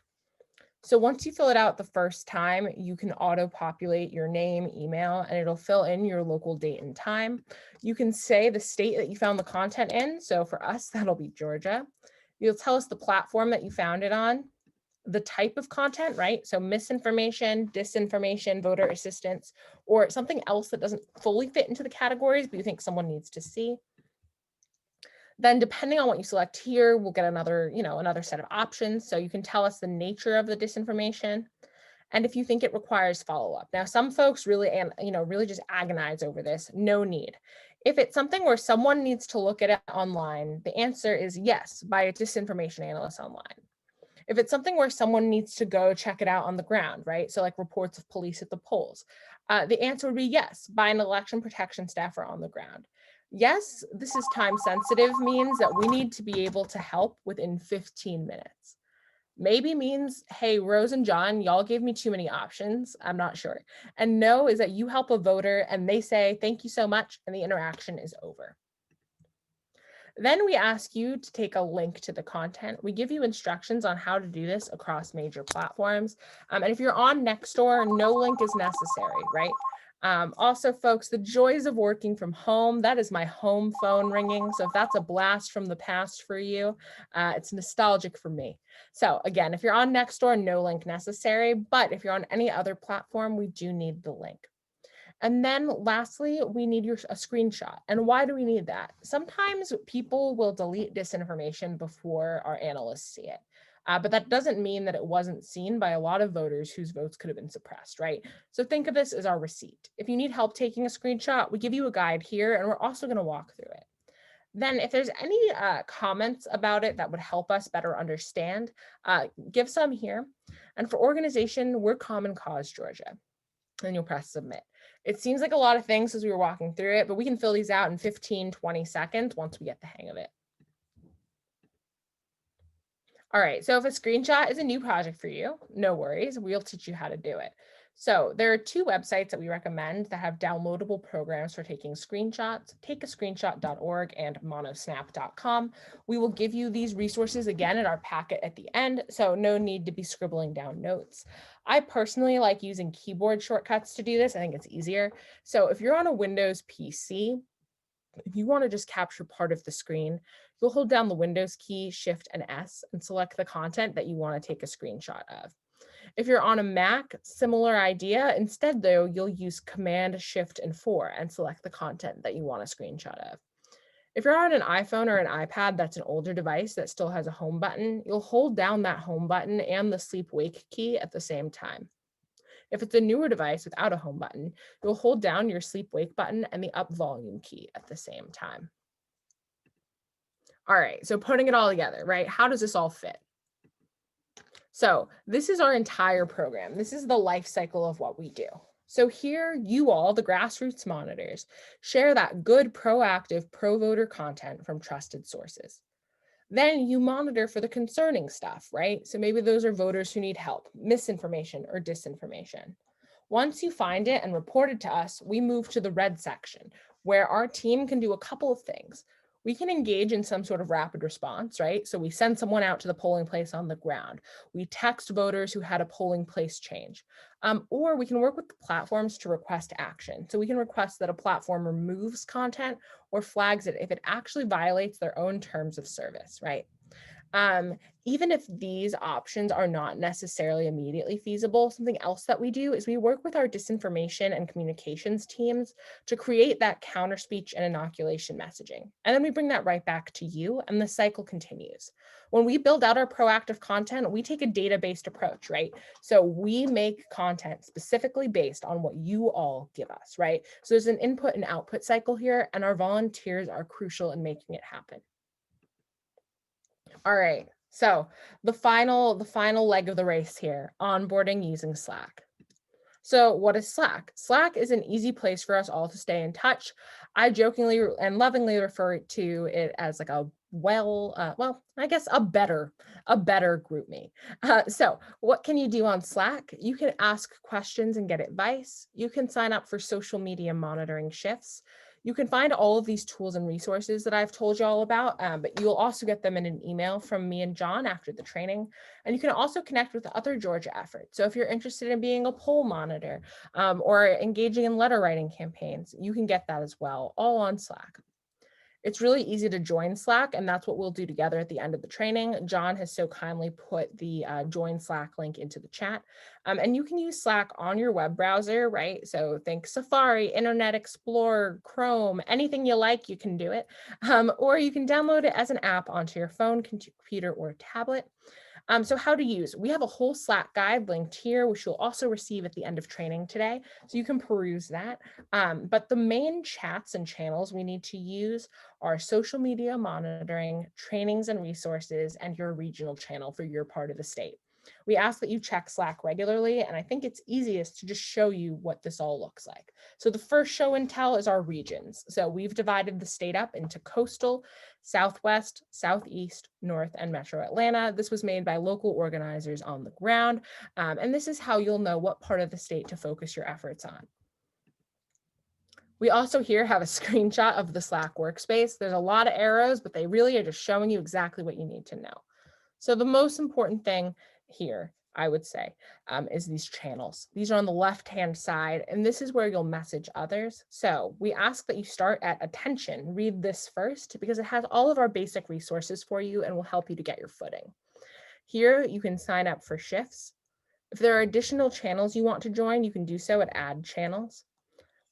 So once you fill it out the first time, you can auto-populate your name, email, and it'll fill in your local date and time. You can say the state that you found the content in. So for us, that'll be Georgia. You'll tell us the platform that you found it on, the type of content, right? So misinformation, disinformation, voter assistance, or something else that doesn't fully fit into the categories, but you think someone needs to see. Then depending on what you select here, we'll get another set of options. So you can tell us the nature of the disinformation and if you think it requires follow-up. Now, some folks really just agonize over this. No need. If it's something where someone needs to look at it online, the answer is yes, by a disinformation analyst online. If it's something where someone needs to go check it out on the ground, right? So like reports of police at the polls, the answer would be yes, by an election protection staffer on the ground. Yes, this is time sensitive means that we need to be able to help within 15 minutes. Maybe means, hey, Rose and John, y'all gave me too many options. I'm not sure. And no is that you help a voter and they say, thank you so much, and the interaction is over. Then we ask you to take a link to the content. We give you instructions on how to do this across major platforms. And if you're on Nextdoor, no link is necessary, right? Also, folks, the joys of working from home, that is my home phone ringing. So if that's a blast from the past for you, it's nostalgic for me. So again, if you're on Nextdoor, no link necessary. But if you're on any other platform, we do need the link. And then lastly, we need a screenshot. And why do we need that? Sometimes people will delete disinformation before our analysts see it. But that doesn't mean that it wasn't seen by a lot of voters whose votes could have been suppressed, right? So think of this as our receipt. If you need help taking a screenshot, we give you a guide here, and we're also going to walk through it. Then if there's any comments about it that would help us better understand, give some here. And for organization, we're Common Cause Georgia. And you'll press submit. It seems like a lot of things as we were walking through it, but we can fill these out in 15, 20 seconds once we get the hang of it. All right, so if a screenshot is a new project for you, no worries, we'll teach you how to do it. So there are two websites that we recommend that have downloadable programs for taking screenshots, takeascreenshot.org and monosnap.com. We will give you these resources again in our packet at the end, so no need to be scribbling down notes. I personally like using keyboard shortcuts to do this. I think it's easier. So if you're on a Windows PC, if you want to just capture part of the screen, you'll hold down the Windows key, Shift and S, and select the content that you want to take a screenshot of. If you're on a Mac, similar idea. Instead, though, you'll use Command, Shift, and 4 and select the content that you want a screenshot of. If you're on an iPhone or an iPad that's an older device that still has a home button, you'll hold down that home button and the sleep-wake key at the same time. If it's a newer device without a home button, you'll hold down your sleep-wake button and the up volume key at the same time. All right, so putting it all together, right? How does this all fit? So this is our entire program. This is the life cycle of what we do. So here, you all, the grassroots monitors, share that good, proactive, pro-voter content from trusted sources. Then you monitor for the concerning stuff, right? So maybe those are voters who need help, misinformation or disinformation. Once you find it and report it to us, we move to the red section, where our team can do a couple of things. We can engage in some sort of rapid response, right? So we send someone out to the polling place on the ground. We text voters who had a polling place change. Or we can work with the platforms to request action. So we can request that a platform removes content or flags it if it actually violates their own terms of service, right? Even if these options are not necessarily immediately feasible, something else that we do is we work with our disinformation and communications teams to create that counter speech and inoculation messaging. And then we bring that right back to you, and the cycle continues. When we build out our proactive content, we take a data-based approach, right? So we make content specifically based on what you all give us, right? So there's an input and output cycle here, and our volunteers are crucial in making it happen. All right, so the final leg of the race here, onboarding using Slack. So what is Slack? Slack is an easy place for us all to stay in touch. I jokingly and lovingly refer to it as like a I guess a better GroupMe. So what can you do on Slack? You can ask questions and get advice. You can sign up for social media monitoring shifts. You can find all of these tools and resources that I've told you all about, but you'll also get them in an email from me and John after the training. And you can also connect with other Georgia efforts. So if you're interested in being a poll monitor or engaging in letter writing campaigns, you can get that as well, all on Slack. It's really easy to join Slack, and that's what we'll do together at the end of the training. John has so kindly put the join Slack link into the chat. And you can use Slack on your web browser, right? So think Safari, Internet Explorer, Chrome, anything you like, you can do it. Or you can download it as an app onto your phone, computer, or tablet. So how to use, we have a whole Slack guide linked here, which you'll also receive at the end of training today. So you can peruse that. But the main chats and channels we need to use are social media monitoring, trainings and resources, and your regional channel for your part of the state. We ask that you check Slack regularly, and I think it's easiest to just show you what this all looks like. So the first show and tell is our regions. So we've divided the state up into coastal, Southwest, Southeast, North, and Metro Atlanta. This was made by local organizers on the ground. And this is how you'll know what part of the state to focus your efforts on. We also here have a screenshot of the Slack workspace. There's a lot of arrows, but they really are just showing you exactly what you need to know. So the most important thing here, I would say, is these channels. These are on the left-hand side, and this is where you'll message others. So we ask that you start at attention, read this first, because it has all of our basic resources for you and will help you to get your footing. Here, you can sign up for shifts. If there are additional channels you want to join, you can do so at add channels.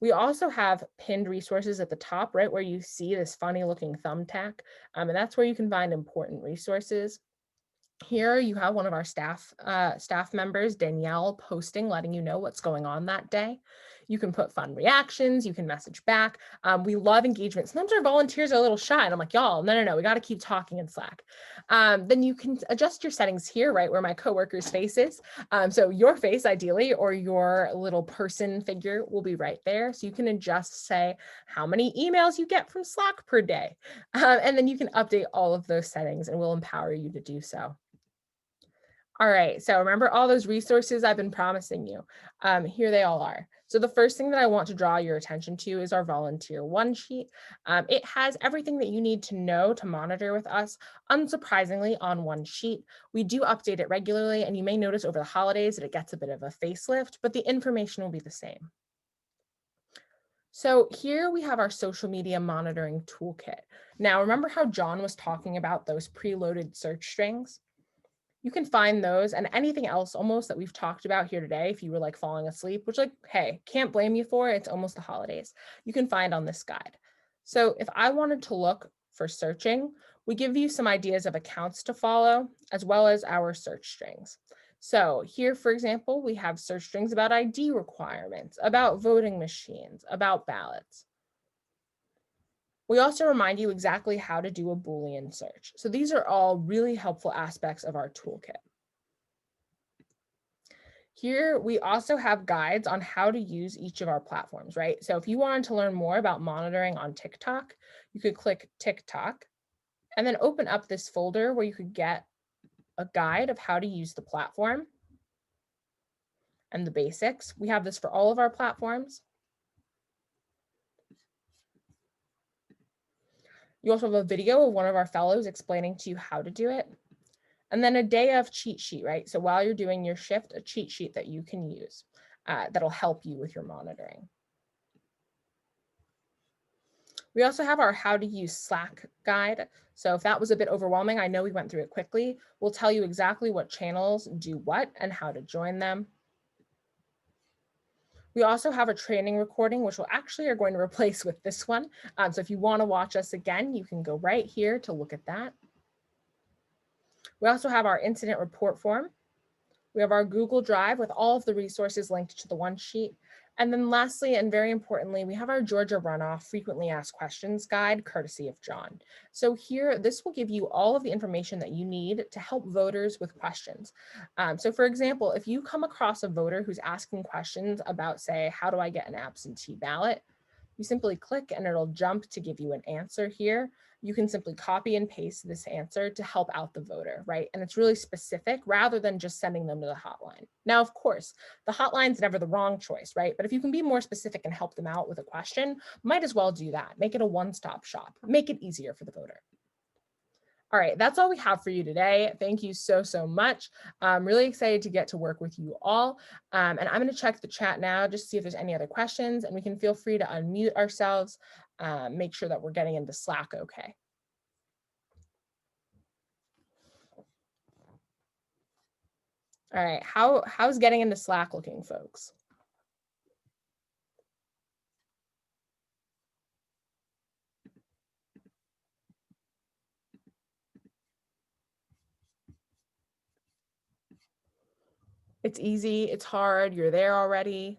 We also have pinned resources at the top, right where you see this funny looking thumbtack, and that's where you can find important resources. Here you have one of our staff members, Danielle, posting, letting you know what's going on that day. You can put fun reactions, you can message back. We love engagement. Sometimes our volunteers are a little shy, and I'm like, y'all, no, we got to keep talking in Slack. Then you can adjust your settings here, right where my coworker's face is. So your face, ideally, or your little person figure will be right there. So you can adjust, say, how many emails you get from Slack per day. And then you can update all of those settings, and we'll empower you to do so. All right, so remember all those resources I've been promising you. Here they all are. So the first thing that I want to draw your attention to is our volunteer one sheet. It has everything that you need to know to monitor with us, unsurprisingly, on one sheet. We do update it regularly, and you may notice over the holidays that it gets a bit of a facelift, but the information will be the same. So here we have our social media monitoring toolkit. Now, remember how John was talking about those preloaded search strings? You can find those and anything else almost that we've talked about here today if you were like falling asleep, which like, hey, can't blame you for it. It's almost the holidays. You can find on this guide. So if I wanted to look for searching, we give you some ideas of accounts to follow as well as our search strings. So here, for example, we have search strings about ID requirements, about voting machines, about ballots. We also remind you exactly how to do a Boolean search. So these are all really helpful aspects of our toolkit. Here, we also have guides on how to use each of our platforms, right? So if you wanted to learn more about monitoring on TikTok, you could click TikTok and then open up this folder where you could get a guide of how to use the platform and the basics. We have this for all of our platforms. You also have a video of one of our fellows explaining to you how to do it. And then a day of cheat sheet, right? So while you're doing your shift, a cheat sheet that you can use that'll help you with your monitoring. We also have our how to use Slack guide. So if that was a bit overwhelming, I know we went through it quickly. We'll tell you exactly what channels do what and how to join them. We also have a training recording, which we actually are going to replace with this one. So if you want to watch us again, you can go right here to look at that. We also have our incident report form. We have our Google Drive with all of the resources linked to the one sheet. And then lastly, and very importantly, we have our Georgia Runoff Frequently Asked Questions guide, courtesy of John. So here, this will give you all of the information that you need to help voters with questions. So for example, if you come across a voter who's asking questions about, say, how do I get an absentee ballot? You simply click and it'll jump to give you an answer here. You can simply copy and paste this answer to help out the voter, right? And it's really specific rather than just sending them to the hotline. Now, of course, the hotline's never the wrong choice, right? But if you can be more specific and help them out with a question, might as well do that. Make it a one-stop shop. Make it easier for the voter. All right, that's all we have for you today. Thank you so, so much. I'm really excited to get to work with you all. And I'm going to check the chat now just to see if there's any other questions, and we can feel free to unmute ourselves, make sure that we're getting into Slack okay. All right, how's getting into Slack looking, folks? It's easy, it's hard, you're there already.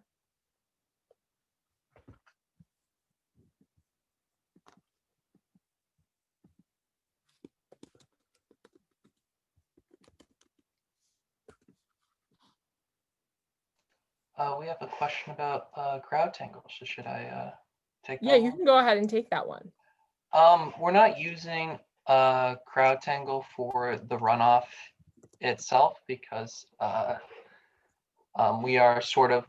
We have a question about crowd tangles. So should I take that Yeah, you one? can go ahead and take that one. We're not using crowd tangle for the runoff itself because we are sort of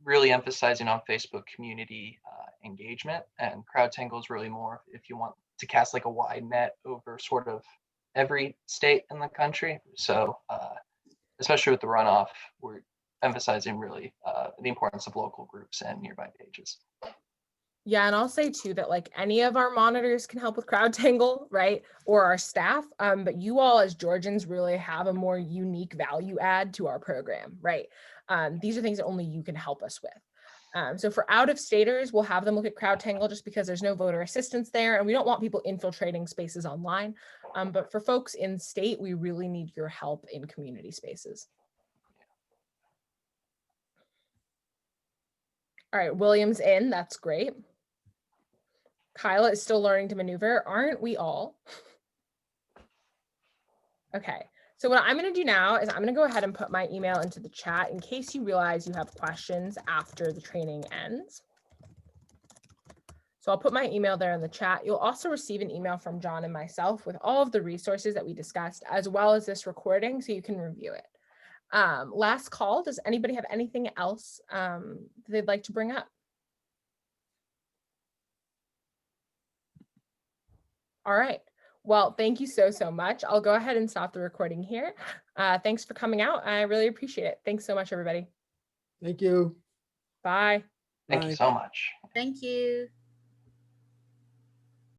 really emphasizing on Facebook community engagement, and crowd tangle is really more if you want to cast like a wide net over sort of every state in the country. So especially with the runoff, we're emphasizing really the importance of local groups and nearby pages. Yeah, and I'll say too that like any of our monitors can help with crowd tangle, right? Or our staff, but you all as Georgians really have a more unique value add to our program, right? These are things that only you can help us with. So for out-of-staters, we'll have them look at crowd tangle just because there's no voter assistance there, and we don't want people infiltrating spaces online. But for folks in state, we really need your help in community spaces. All right, William's in, that's great. Kyla is still learning to maneuver, aren't we all? Okay, so what I'm going to do now is I'm going to go ahead and put my email into the chat in case you realize you have questions after the training ends. So I'll put my email there in the chat. You'll also receive an email from John and myself with all of the resources that we discussed, as well as this recording, so you can review it. Last call, does anybody have anything else they'd like to bring up? All right. Well, thank you so, so much. I'll go ahead and stop the recording here. Thanks for coming out. I really appreciate it. Thanks so much, everybody. Thank you. Bye. Thank you so much. Thank you.